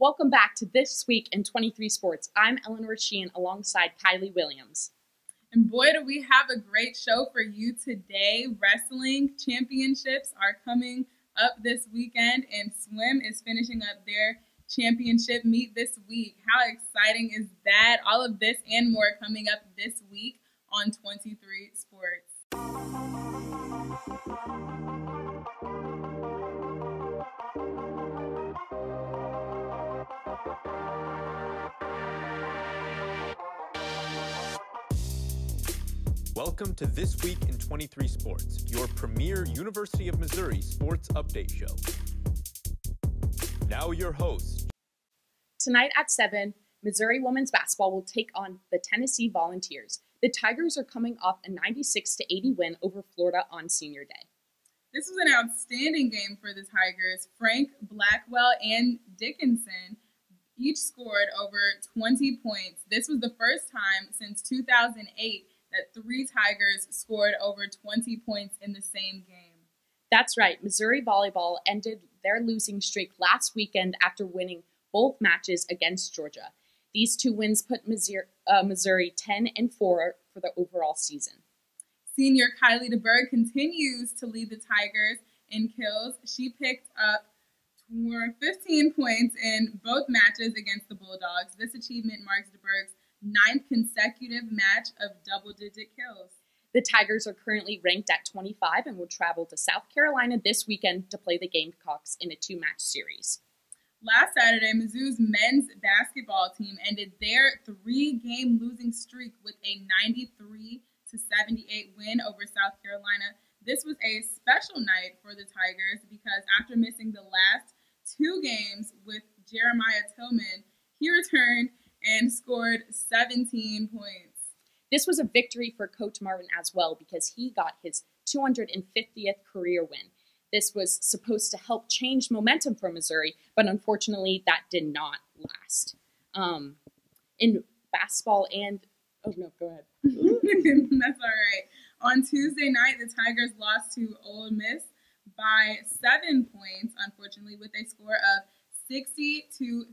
Welcome back to This Week in 23 Sports. I'm Eleanor Sheahan alongside Kyli Williams. And boy, do we have a great show for you today. Wrestling championships are coming up this weekend, and swim is finishing up their championship meet this week. How exciting is that? All of this and more coming up this week on 23 Sports. Welcome to This Week in 23 Sports, your premier University of Missouri sports update show. Now your host. Tonight at 7, Missouri women's basketball will take on the Tennessee Volunteers. The Tigers are coming off a 96-80 win over Florida on Senior Day. This was an outstanding game for the Tigers. Frank, Blackwell, and Dickinson each scored over 20 points. This was the first time since 2008 that 3 Tigers scored over 20 points in the same game. That's right. Missouri volleyball ended their losing streak last weekend after winning both matches against Georgia. These 2 wins put Missouri 10-4 for the overall season. Senior Kyli continues to lead the Tigers in kills. She picked up 15 points in both matches against the Bulldogs. This achievement marks DeBerg's 9th consecutive match of double-digit kills. The Tigers are currently ranked at 25 and will travel to South Carolina this weekend to play the Gamecocks in a 2-match series. Last Saturday, Mizzou's men's basketball team ended their 3-game losing streak with a 93-78 win over South Carolina. This was a special night for the Tigers because after missing the last 2 games with Jeremiah Tillman, he returned and scored 17 points. This was a victory for Coach Martin as well because he got his 250th career win. This was supposed to help change momentum for Missouri, but unfortunately that did not last. In basketball and... Oh, no, go ahead. That's all right. On Tuesday night, the Tigers lost to Ole Miss by 7 points, unfortunately, with a score of 60-53.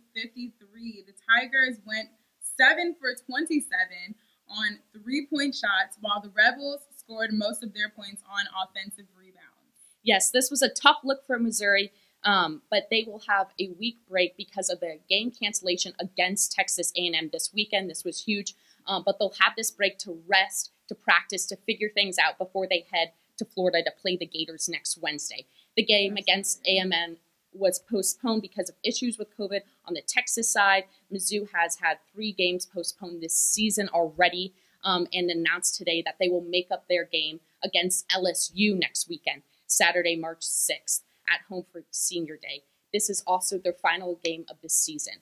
The Tigers went 7 for 27 on 3-point shots, while the Rebels scored most of their points on offensive rebounds. Yes, this was a tough look for Missouri, but they will have a week break because of the game cancellation against Texas A&M this weekend. This was huge, but they'll have this break to rest, to practice, to figure things out before they head to Florida to play the Gators next Wednesday. The game against A&M was postponed because of issues with COVID on the Texas side. Mizzou has had 3 games postponed this season already and announced today that they will make up their game against LSU next weekend, Saturday, March 6th, at home for Senior Day. This is also their final game of this season.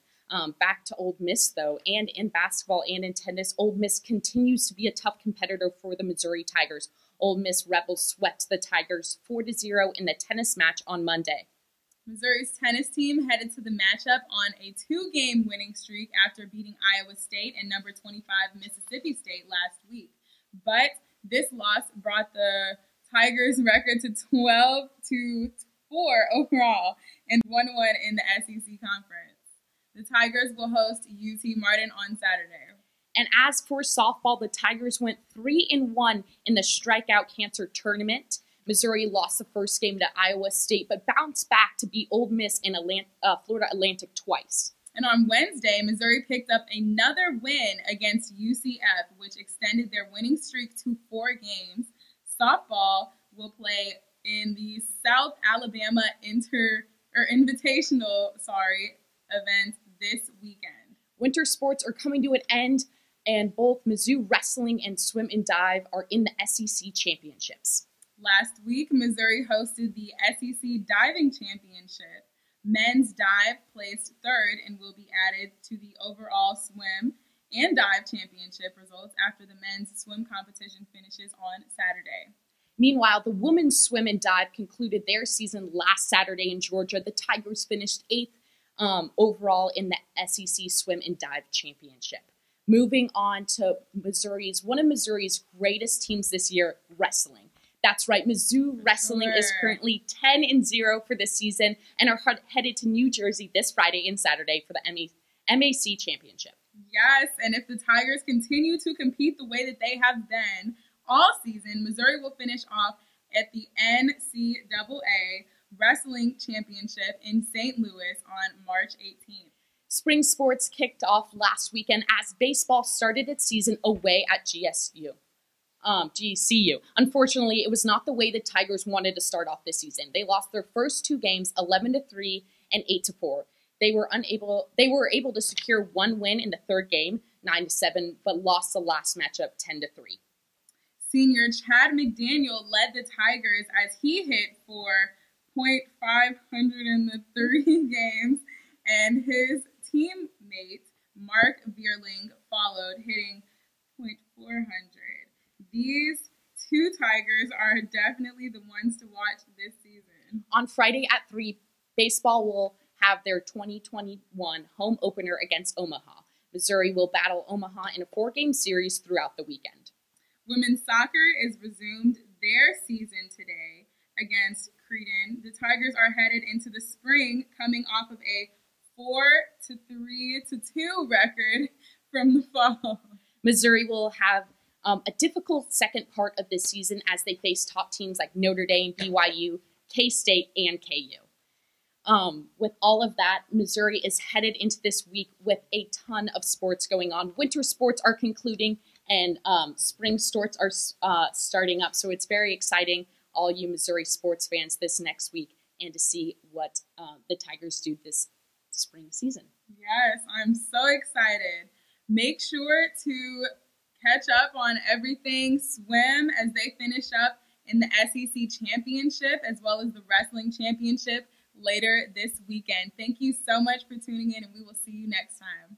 Back to Ole Miss, though, and in basketball and in tennis, Ole Miss continues to be a tough competitor for the Missouri Tigers. Ole Miss Rebels swept the Tigers 4-0 in the tennis match on Monday. Missouri's tennis team headed to the matchup on a 2-game winning streak after beating Iowa State and number 25 Mississippi State last week. But this loss brought the Tigers' record to 12-4 overall and 1-1 in the SEC Conference. The Tigers will host UT Martin on Saturday. And as for softball, the Tigers went 3-1 in the Strikeout Cancer Tournament. Missouri lost the first game to Iowa State, but bounced back to beat Ole Miss in Florida Atlantic twice. And on Wednesday, Missouri picked up another win against UCF, which extended their winning streak to 4 games. Softball will play in the South Alabama Invitational event this weekend. Winter sports are coming to an end, and both Mizzou wrestling and swim and dive are in the SEC championships. Last week, Missouri hosted the SEC Diving Championship. Men's dive placed 3rd and will be added to the overall swim and dive championship results after the men's swim competition finishes on Saturday. Meanwhile, the women's swim and dive concluded their season last Saturday in Georgia. The Tigers finished 8th overall in the SEC Swim and Dive Championship. Moving on to one of Missouri's greatest teams this year, wrestling. That's right. Mizzou Wrestling is currently 10-0 for this season and are headed to New Jersey this Friday and Saturday for the MAC Championship. Yes, and if the Tigers continue to compete the way that they have been all season, Missouri will finish off at the NCAA Wrestling Championship in St. Louis on March 18th. Spring sports kicked off last weekend as baseball started its season away at GCU. Unfortunately, it was not the way the Tigers wanted to start off this season. They lost their first two games 11-3 and 8-4. They were able to secure one win in the third game, 9-7, but lost the last matchup 10-3. Senior Chad McDaniel led the Tigers as he hit for .530 games, and his teammate Mark Vierling followed, hitting .400. These two Tigers are definitely the ones to watch this season. On Friday at 3, baseball will have their 2021 home opener against Omaha. Missouri will battle Omaha in a 4-game series throughout the weekend. Women's soccer is resumed their season today against Creighton. The Tigers are headed into the spring coming off of a 4-3-2 record from the fall. Missouri will have a difficult second part of this season as they face top teams like Notre Dame, BYU, K-State, and KU. With all of that, Missouri is headed into this week with a ton of sports going on. Winter sports are concluding, and spring sports are starting up. So it's very exciting, all you Missouri sports fans, this next week, and to see what the Tigers do this spring season. Yes, I'm so excited. Make sure to catch up on everything swim as they finish up in the SEC Championship as well as the Wrestling Championship later this weekend. Thank you so much for tuning in, and we will see you next time.